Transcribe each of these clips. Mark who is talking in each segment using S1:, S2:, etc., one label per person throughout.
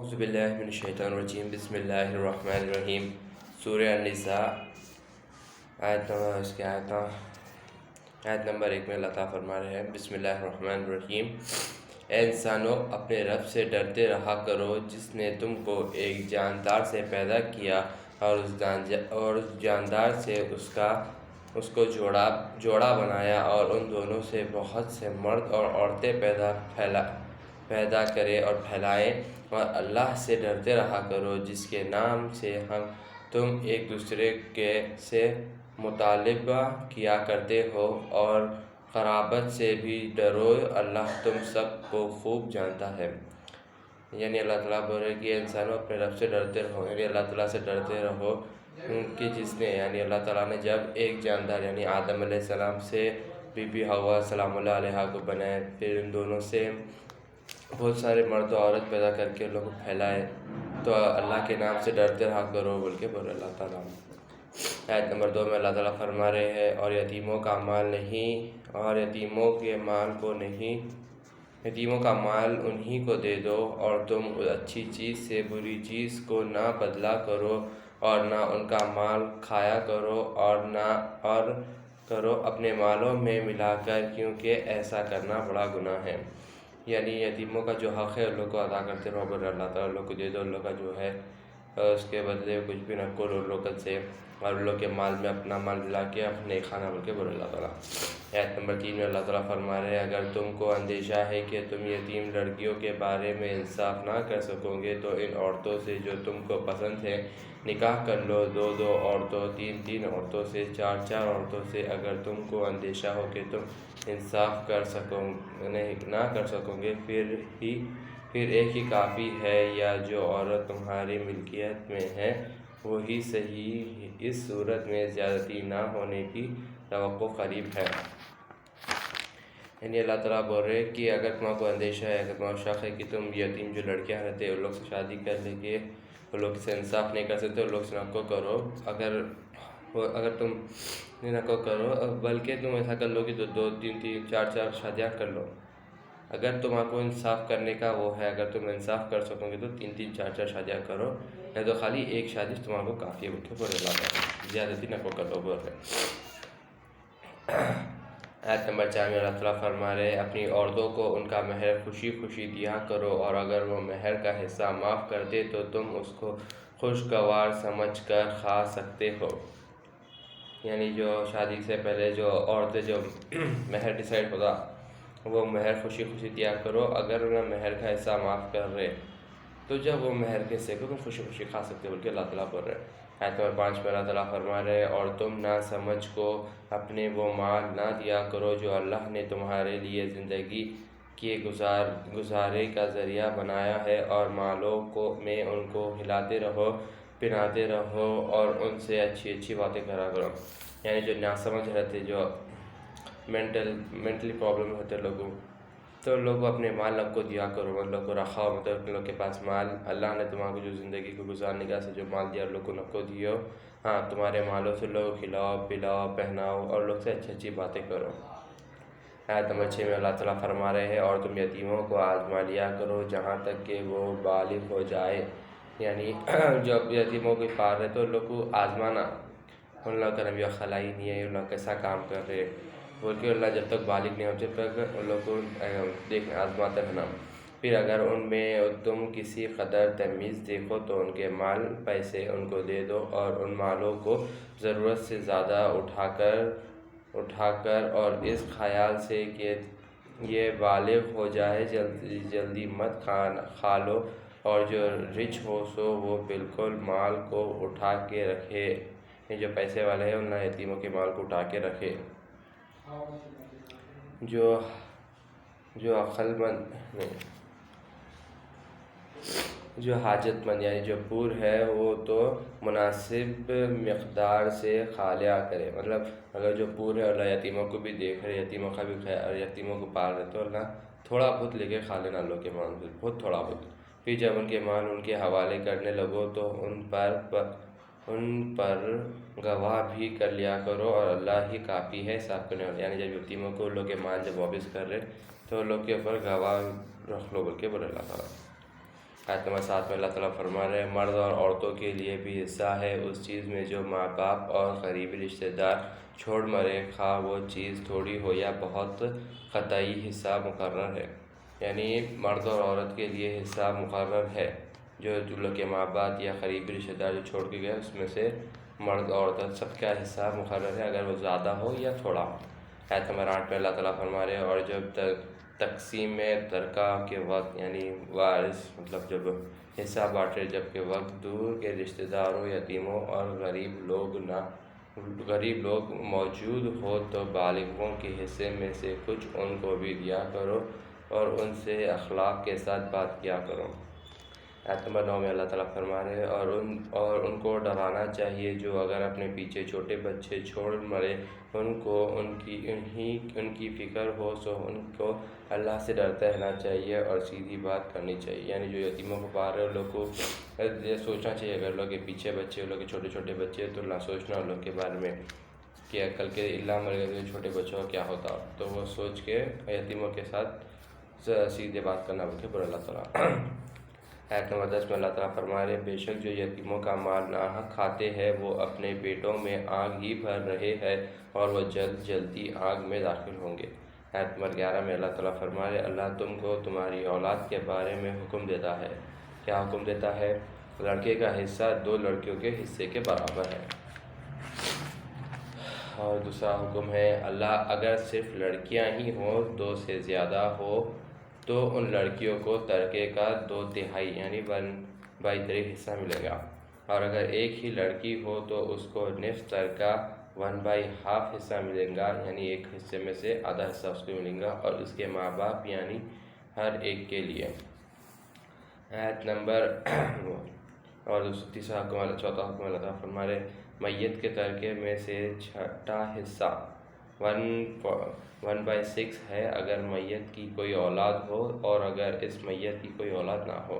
S1: اعوذ باللہ من الشیطان الرجیم بسم اللہ الرحمن الرحیم سورہ النساء آیت نمبر 1 میں اللہ تعالیٰ فرما رہے ہیں بسم اللہ الرحمن الرحیم اے انسانوں اپنے رب سے ڈرتے رہا کرو جس نے تم کو ایک جاندار سے پیدا کیا اور اس جاندار سے اس کو جوڑا بنایا اور ان دونوں سے بہت سے مرد اور عورتیں پیدا کرے اور پھیلائے اور اللہ سے ڈرتے رہا کرو جس کے نام سے تم ایک دوسرے سے مطالبہ کیا کرتے ہو اور قرابت سے بھی ڈرو اللہ تم سب کو خوب جانتا ہے۔ یعنی اللہ تعالیٰ بول رہے کہ انسانوں اپنے رب سے ڈرتے رہو، یعنی اللہ تعالیٰ سے ڈرتے رہو کہ جس نے یعنی اللہ تعالیٰ نے جب ایک جاندار یعنی آدم علیہ السلام سے بی بی حوا سلام اللہ علیہ کو بنائے، پھر ان دونوں سے بہت سارے مرد و عورت پیدا کر کے لوگ پھیلائے، تو اللہ کے نام سے ڈرتے رہا کرو بول کے بولے اللہ تعالیٰ۔ آیت نمبر 2 میں اللہ تعالیٰ فرما رہے ہیں اور یتیموں کا مال نہیں اور یتیموں کے مال کو نہیں، یتیموں کا مال انہی کو دے دو اور تم اچھی چیز سے بری چیز کو نہ بدلا کرو اور نہ ان کا مال کھایا کرو اور کرو اپنے مالوں میں ملا کر، کیونکہ ایسا کرنا بڑا گناہ ہے۔ یعنی یتیموں کا جو حق ہے ان لوگ کو ادا کرتے رہو، بولے اللہ تعالیٰ ان لوگ کو دے دو، ان لوگ کا جو ہے اس کے بدلے کچھ بھی نہ کرو ان لوگ سے، اور ان لوگ کے مال میں اپنا مال ملا کے اپنے کھانا بول کے بولے اللہ تعالیٰ۔ آیت نمبر 3 میں اللہ تعالیٰ فرما رہے ہیں اگر تم کو اندیشہ ہے کہ تم یتیم لڑکیوں کے بارے میں انصاف نہ کر سکو گے تو ان عورتوں سے جو تم کو پسند ہے نکاح کر لو، 2 عورتوں، 3 عورتوں سے، 4 عورتوں سے۔ اگر تم کو اندیشہ ہو کہ تم انصاف نہ کر سکو گے پھر ایک ہی کافی ہے، یا جو عورت تمہاری ملکیت میں ہے وہی صحیح، اس صورت میں زیادتی نہ ہونے کی توقع قریب ہے۔ یعنی اللہ تعالیٰ بول رہے کہ اگر تمہیں کو اندیشہ ہے، اگر تمہیں شک ہے کہ تم یتیم جو لڑکیاں رہتے ہیں ان لوگ سے شادی کر لے کے ان لوگ سے انصاف نہیں کر سکتے، ان لوگ سے نہ کرو، اگر تم نہ کرو بلکہ تم ایسا کر لو کہ 2 3 4 شادیاں کر لو۔ اگر تم کو انصاف کرنے کا وہ ہے، اگر تم انصاف کر سکو گے تو 3 4 شادیاں کرو، یا تو خالی ایک شادی تمہیں کو کافی ہے بول کے بولے اللہ تعالیٰ، زیادتی نہ کر لو بول رہے۔ آیت نمبر 4 میں اللہ تعالیٰ فرما رہے اپنی عورتوں کو ان کا مہر خوشی دیا کرو، اور اگر وہ مہر کا حصہ معاف کر دے تو تم اس کو خوشگوار سمجھ کر کھا سکتے ہو۔ یعنی جو شادی سے پہلے جو عورتیں جو مہر ڈیسائیڈ ہوتا وہ مہر خوشی دیا کرو، اگر انہیں مہر کا حصہ معاف کر رہے تو جب وہ مہر کے حصے کو تم خوشی کھا سکتے بول کے اللہ تعالیٰ بول رہے۔ آیت نمبر 5 میں اللہ تعالیٰ فرما رہے اور تم نہ سمجھ کو اپنے وہ مال نہ دیا کرو جو اللہ نے تمہارے لیے زندگی کے گزارے کا ذریعہ بنایا ہے، اور مالوں میں ان کو ہلاتے رہو، پہناتے رہو اور ان سے اچھی باتیں کرا کرو۔ یعنی جو نہ سمجھ رہتے، جو مینٹلی پرابلم ہوتے لوگوں، تو لوگ اپنے مال کو دیا کرو، ان لوگ کو رکھاؤ، مطلب ان لوگ کے پاس مال اللہ نے تمہارے کو جو زندگی کو گزارنے کا سے جو مال دیا لوگ کو نہ دیو، ہاں تمہارے مالوں سے لوگ کھلاؤ پلاؤ پہناؤ اور لوگ سے اچھی باتیں کرو۔ آیت نمبر 6 میں اللہ تعالیٰ فرما رہے ہیں اور تم یتیموں کو آزما لیا کرو جہاں تک کہ وہ بالغ ہو جائے۔ یعنی جب یتیموں کے پار ہے تو ان لوگ کو آزمانا، ان لوگ کا نبی خلائی نہیں ہے، ان لوگ کیسا کام کر رہے بول کے اللہ جب تک بالغ نہیں ہو جب تک ان لوگ کو آزماتے رہنا۔ پھر اگر ان میں تم کسی قدر تمیز دیکھو تو ان کے مال پیسے ان کو دے دو، اور ان مالوں کو ضرورت سے زیادہ اٹھا کر اور اس خیال سے کہ یہ بالغ ہو جائے جلدی مت کھا لو، اور جو رچ ہو سو وہ بالکل مال کو اٹھا کے رکھے۔ یہ جو پیسے والے ہیں انہیں یتیموں کے مال کو اٹھا کے رکھے۔ جو عقل مند جو حاجت مند یعنی جو پور ہے وہ تو مناسب مقدار سے کھا لیا کرے، مطلب اگر جو پور ہے اللہ یتیموں کو بھی دیکھ رہے، یتیموں کا بھی خیال، یتیموں کو پال رہے تو اللہ تھوڑا بہت لے کے کھا لینا لوگ کے مال سے، بہت تھوڑا بہت۔ پھر جب ان کے مال ان کے حوالے کرنے لگو تو ان پر گواہ بھی کر لیا کرو، اور اللہ ہی کافی ہے حساب کرنے والا۔ یعنی جب یتیموں کو لوگ کے مال جب واپس کر رہے تو لوگ کے اوپر گواہ رکھ لو بول کے بولے اللہ تعالیٰ۔ آیت نمبر 7 میں اللہ تعالیٰ فرما رہے ہیں مرد اور عورتوں کے لیے بھی حصہ ہے اس چیز میں جو ماں باپ اور قریبی رشتہ دار چھوڑ مرے، خواہ وہ چیز تھوڑی ہو یا بہت، قطعی حصہ مقرر ہے۔ یعنی مرد اور عورت کے لیے حصہ مقرر ہے، جو لوگ کے ماں باپ یا قریبی رشتہ دار جو چھوڑ کے گئے اس میں سے مرد اور عورت سب کا حصہ مقرر ہے، اگر وہ زیادہ ہو یا تھوڑا ہو۔ آیت نمبر 8 میں اللہ تعالیٰ فرما رہے ہیں اور جب تقسیم ترکہ کے وقت، یعنی وارث مطلب جب حصہ بانٹے جب کے وقت دور کے رشتہ داروں، یتیموں اور غریب لوگ موجود ہو تو بالغوں کے حصے میں سے کچھ ان کو بھی دیا کرو اور ان سے اخلاق کے ساتھ بات کیا کرو۔ آیت نمبر 9 میں اللہ تعالیٰ فرما رہے ہیں اور ان کو ڈرانا چاہیے جو اگر اپنے پیچھے چھوٹے بچے چھوڑ مرے، ان کو ان کی فکر ہو سو ان کو اللہ سے ڈرتے رہنا چاہیے اور سیدھی بات کرنی چاہیے۔ یعنی جو یتیموں کو پال رہے ہیں ان لوگ کو یہ سوچنا چاہیے، اگر لوگ کے پیچھے بچے، ان لوگ کے چھوٹے چھوٹے بچے تو نہ سوچنا ان لوگ کے بارے میں کہ کل کے اللہ مر گئے تو چھوٹے بچوں کا کیا ہوتا، تو وہ سوچ کے یتیموں کے ساتھ سیدھے بات کرنا بول کے اللہ تعالیٰ۔ آیت نمبر 10 میں اللہ تعالیٰ فرما رہے ہیں بے شک جو یتیموں کا مال ناحق کھاتے ہیں وہ اپنے پیٹوں میں آگ ہی بھر رہے ہیں اور وہ جلدی آگ میں داخل ہوں گے۔ آیت نمبر 11 میں اللہ تعالیٰ فرما رہے ہیں اللہ تم کو تمہاری اولاد کے بارے میں حکم دیتا ہے۔ کیا حکم دیتا ہے؟ لڑکے کا حصہ 2 لڑکیوں کے حصے کے برابر ہے۔ اور دوسرا حکم ہے اللہ اگر صرف لڑکیاں ہی ہوں 2 سے زیادہ ہو تو ان لڑکیوں کو ترکے کا 2/3 یعنی 1/3 حصہ ملے گا، اور اگر ایک ہی لڑکی ہو تو اس کو نصف ترکہ 1/2 حصہ ملے گا، یعنی ایک حصے میں سے آدھا حصہ اس کو ملے گا اور اس کے ماں باپ یعنی ہر ایک کے لیے۔ آیت نمبر اور تیسرا حکم، چوتھا حکم اللہ تعالیٰ فرما رہے میت کے ترکے میں سے چھٹا حصہ 1/6 ہے اگر میت کی کوئی اولاد ہو اور اگر اس میت کی کوئی اولاد نہ ہو۔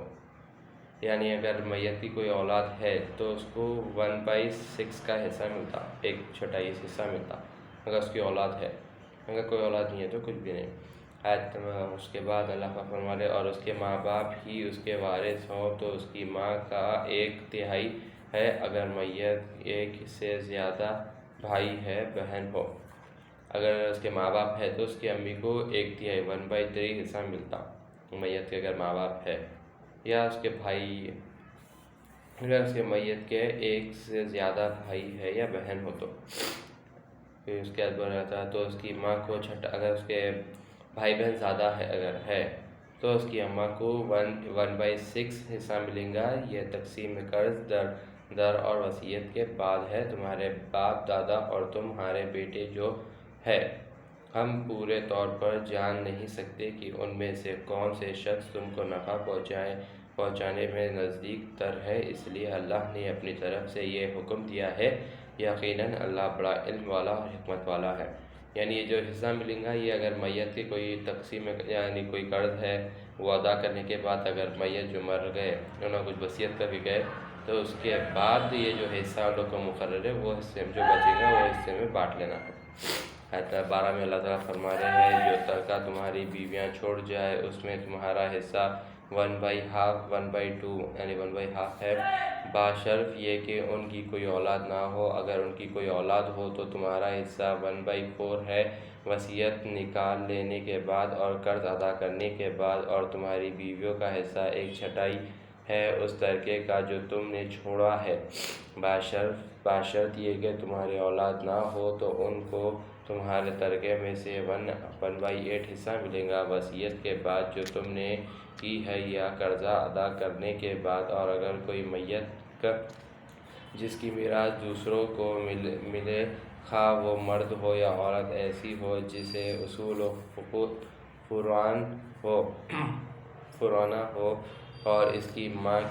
S1: یعنی اگر میت کی کوئی اولاد ہے تو اس کو 1/6 کا حصہ ملتا، 1/6 حصہ ملتا اگر اس کی اولاد ہے، اگر کوئی اولاد نہیں ہے تو کچھ بھی نہیں۔ اس کے بعد اللہ کا فرما رہے اور اس کے ماں باپ ہی اس کے وارث ہوں تو اس کی ماں کا 1/3 ہے اگر میت ایک سے زیادہ بھائی ہے بہن ہو۔ اگر اس کے ماں باپ ہے تو اس کی امی کو 1/3 1/3 حصہ ملتا میت کے اگر ماں باپ ہے، یا اس کے بھائی، اگر اس کے میت کے 1 سے زیادہ بھائی ہے یا بہن ہو تو پھر اس کے بعد رہتا ہے تو اس کی ماں کو چھٹا، اگر اس کے بھائی بہن زیادہ ہے اگر ہے تو اس کی اماں کو 1/6 حصہ ملیں گا۔ یہ تقسیم قرض در اور وصیت کے بعد ہے، تمہارے باپ دادا اور تمہارے بیٹے جو ہے، ہم پورے طور پر جان نہیں سکتے کہ ان میں سے کون سے شخص تم کو نفع پہنچانے میں نزدیک تر ہے، اس لیے اللہ نے اپنی طرف سے یہ حکم دیا ہے، یقیناً اللہ بڑا علم والا اور حکمت والا ہے۔ یعنی یہ جو حصہ ملیں گا یہ اگر میت کی کوئی تقسیم یعنی کوئی قرض ہے وہ ادا کرنے کے بعد اگر میت جو مر گئے انہوں نے کچھ وصیت کر کے گئے تو اس کے بعد یہ جو حصہ ان لوگ کو مقرر ہے وہ حصے میں جو بچے گا وہ حصے میں بانٹ لینا ہے۔ آیت 12 میں اللہ تعالیٰ فرما رہے ہیں جو ترکہ تمہاری بیویاں چھوڑ جائے اس میں تمہارا حصہ 1/2 یعنی 1/2 ہے، بشرط یہ کہ ان کی کوئی اولاد نہ ہو۔ اگر ان کی کوئی اولاد ہو تو تمہارا حصہ 1/4 ہے، وصیت نکال لینے کے بعد اور قرض ادا کرنے کے بعد، اور تمہاری بیویوں کا حصہ 1/6 ہے اس ترکے کا جو تم نے چھوڑا ہے، بشرط یہ کہ تمہاری اولاد نہ ہو تو ان کو تمہارے ترکے میں سے 1/8 حصہ ملے گا وصیت کے بعد جو تم نے کی ہے یا قرضہ ادا کرنے کے بعد۔ اور اگر کوئی میت جس کی میراث دوسروں کو ملے، خواہ وہ مرد ہو یا عورت ایسی ہو جسے اصول و فروانہ ہو اور اس کی ماں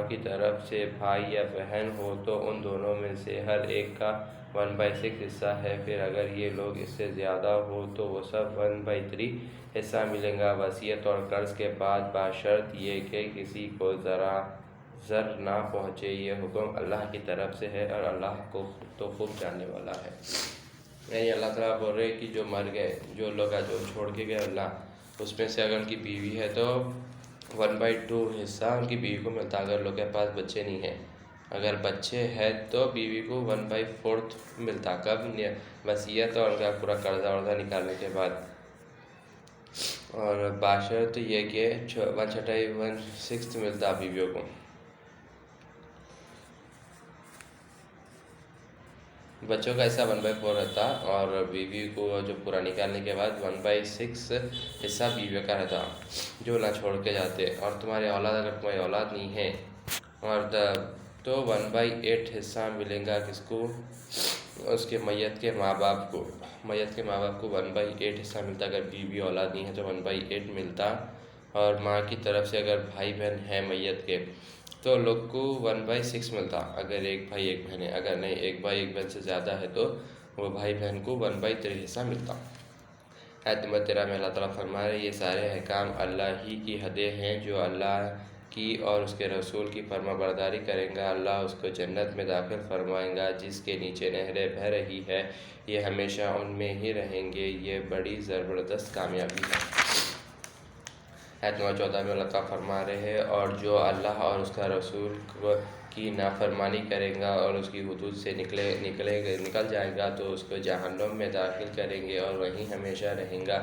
S1: کی طرف سے بھائی یا بہن ہو تو ان دونوں میں سے ہر ایک کا 1/6 حصہ ہے، پھر اگر یہ لوگ اس سے زیادہ ہو تو وہ سب 1/3 حصہ ملے گا وصیت اور قرض کے بعد، بشرط یہ کہ کسی کو ضرر نہ پہنچے۔ یہ حکم اللہ کی طرف سے ہے اور اللہ کو تو خوب جاننے والا ہے۔ یعنی اللہ تعالیٰ بول رہے کہ جو مر گئے، جو لوگ جو چھوڑ کے گئے اللہ اس میں سے اگر ان کی بیوی ہے تو 1/2 حصہ ان کی بیوی کو ملتا اگر لوگ کے پاس بچے نہیں ہیں. اگر بچے ہیں تو بیوی کو 1/4 ملتا. کب؟ وصیت اور ان کا پورا قرضہ ورضہ نکالنے کے بعد. اور باشرط یہ کہ 1/6 ملتا بیویوں کو. بچوں کا حصہ 1/4 رہتا اور بیوی کو جو پورا نکالنے کے بعد 1/6 حصہ بیوی کا رہتا جو نہ چھوڑ کے جاتے. اور تمہاری اولاد اگر تمہاری اولاد نہیں ہے اور تو 1/8 حصہ ملے گا کس کو؟ اس کے میت کے ماں باپ کو. میت کے ماں باپ کو 1/8 حصہ ملتا. اگر بیوی اولاد نہیں ہے تو 1/8 ملتا. اور ماں کی طرف سے اگر بھائی بہن ہیں میت کے تو لوگ کو 1/6 ملتا اگر ایک بھائی ایک بہن ہے. اگر نہیں ایک بھائی ایک بہن سے زیادہ ہے تو وہ بھائی بہن کو 1/3 حصہ ملتا. آیت نمبر 13 میں اللہ تعالیٰ فرما رہے یہ سارے احکام اللہ ہی کی حدیں ہیں. جو اللہ کی اور اس کے رسول کی فرما برداری کریں گا اللہ اس کو جنت میں داخل فرمائیں گا جس کے نیچے نہریں بہہ رہی ہے. یہ ہمیشہ ان میں ہی رہیں گے. یہ بڑی زبردست کامیابی ہے. آیت نمبر 14 میں اللہ تعالیٰ فرما رہے ہیں اور جو اللہ اور اس کا رسول کی نافرمانی کرے گا اور اس کی حدود سے نکل جائے گا تو اس کو جہنم میں داخل کریں گے اور وہیں ہمیشہ رہیں گا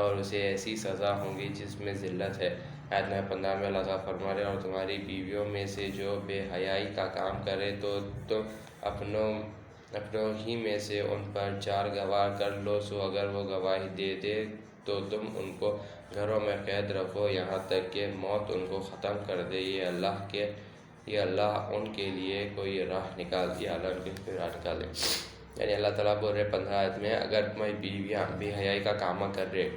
S1: اور اسے ایسی سزا ہوں گی جس میں ذلت ہے. آیت نمبر 15 میں اللہ تعالیٰ فرما رہے اور تمہاری بیویوں میں سے جو بے حیائی کا کام کرے تو تم اپنوں ہی میں سے ان پر 4 گواہ کر لو. سو اگر وہ گواہی دے دے تو تم ان کو گھروں میں قید رکھو یہاں تک کہ موت ان کو ختم کر دے. یہ اللہ ان کے لیے کوئی راہ نکال دیا. اللہ ان کے لیے راہ نکال دے. یعنی اللہ تعالیٰ بول رہے 15 آیت میں اگر تمہاری بیویاں بے حیائی کا کام کر رہے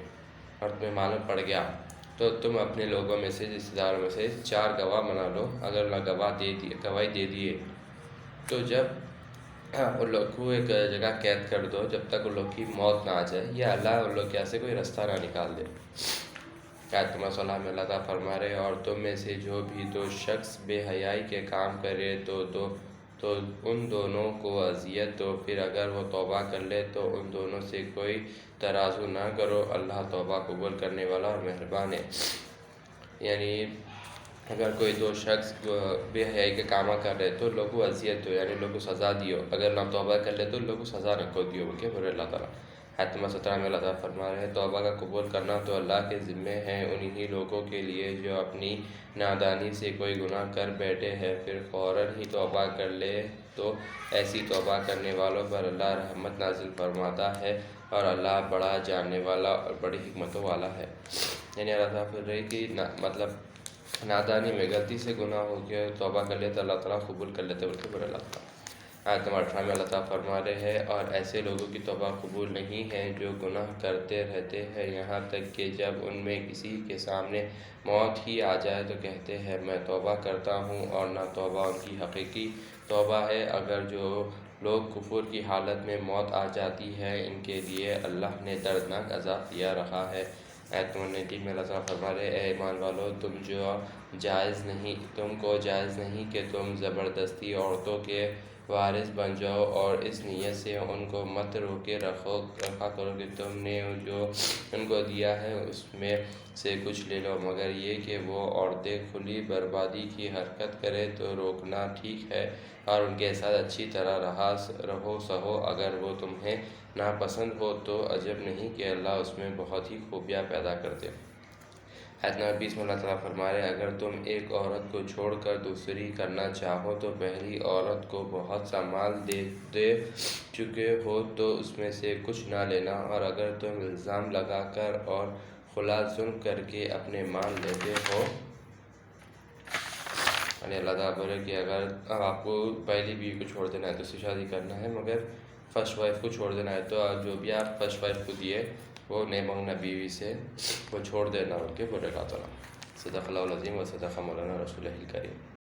S1: اور تمہیں معلوم پڑ گیا تو تم اپنے لوگوں میں سے رشتہ داروں میں سے 4 گواہ بنا لو. اگر اللہ گواہی دے دیے تو جب ان لوگ کو ایک جگہ قید کر دو جب تک ان لوگ کی موت نہ آ جائے یا اللہ ان لوگ کے یہاں سے کوئی رستہ نہ نکال دے. آیت نمبر 16 میں اللہ تعالیٰ فرما رہے اور تم میں سے جو بھی 2 شخص بے حیائی کے کام کرے تو ان دونوں کو اذیت دو. پھر اگر وہ توبہ کر لے تو ان دونوں سے کوئی ترازو نہ کرو. اللہ توبہ قبول کرنے والا اور مہربان ہے. یعنی اگر کوئی 2 شخص بے حیائی کے کام کر رہے تو لوگوں کو اذیت دو یعنی لوگوں کو سزا دیو. اگر نہ توبہ کر لے تو لوگوں کو سزا نہ کو دیو بول کے بولے اللہ تعالیٰ. آیت نمبر 17 میں اللہ تعالیٰ فرما رہے ہیں توبہ کا قبول کرنا تو اللہ کے ذمے ہے انہی لوگوں کے لیے جو اپنی نادانی سے کوئی گناہ کر بیٹھے ہیں پھر فوراً ہی توبہ کر لے تو ایسی توبہ کرنے والوں پر اللہ رحمت نازل فرماتا ہے اور اللہ بڑا جاننے والا اور بڑی حکمتوں والا ہے. یعنی اللہ تعالیٰ پھر رہی کہ مطلب نادانی میں غلطی سے گناہ ہو گیا توبہ کر لے تو اللہ تعالیٰ قبول کر لیتے بلکہ بڑے اللہ تعالیٰ. آیت نمبر 18 میں اللہ تعالیٰ فرما رہے ہیں اور ایسے لوگوں کی توبہ قبول نہیں ہے جو گناہ کرتے رہتے ہیں یہاں تک کہ جب ان میں کسی کے سامنے موت ہی آ جائے تو کہتے ہیں میں توبہ کرتا ہوں اور نہ توبہ ان کی حقیقی توبہ ہے. اگر جو لوگ کفر کی حالت میں موت آ جاتی ہے ان کے لیے اللہ نے دردناک عذاب دیا رہا ہے. آیت نمبر 19 میں اللہ تعالیٰ فرما رہے اے ایمان والو تم کو جائز نہیں کہ تم زبردستی عورتوں کے وارث بن جاؤ اور اس نیت سے ان کو مت روکے رکھا کرو کہ تم نے جو ان کو دیا ہے اس میں سے کچھ لے لو مگر یہ کہ وہ عورتیں کھلی بربادی کی حرکت کرے تو روکنا ٹھیک ہے اور ان کے ساتھ اچھی طرح رہو سہو. اگر وہ تمہیں ناپسند ہو تو عجب نہیں کہ اللہ اس میں بہت ہی خوبیاں پیدا کرتے. آیت نمبر 20 میں اللہ تعالیٰ فرما رہے اگر تم ایک عورت کو چھوڑ کر دوسری کرنا چاہو تو پہلی عورت کو بہت سا مال دے چکے ہو تو اس میں سے کچھ نہ لینا. اور اگر تم الزام لگا کر اور خلا ظلم کر کے اپنے مال لیتے ہو یعنی اللہ تعالیٰ بولے کہ اگر آپ کو پہلی بیوی کو چھوڑ دینا ہے تو اس سے شادی کرنا ہے مگر فرسٹ وائف کو چھوڑ دینا ہے تو جو بھی آپ فرسٹ وائف کو دیے وہ نئے مانگنا بیوی سے وہ چھوڑ دینا ان کے بولے اللہ تعالیٰ. صدق اللہ العظیم و صدق مولانا رسول الکریم.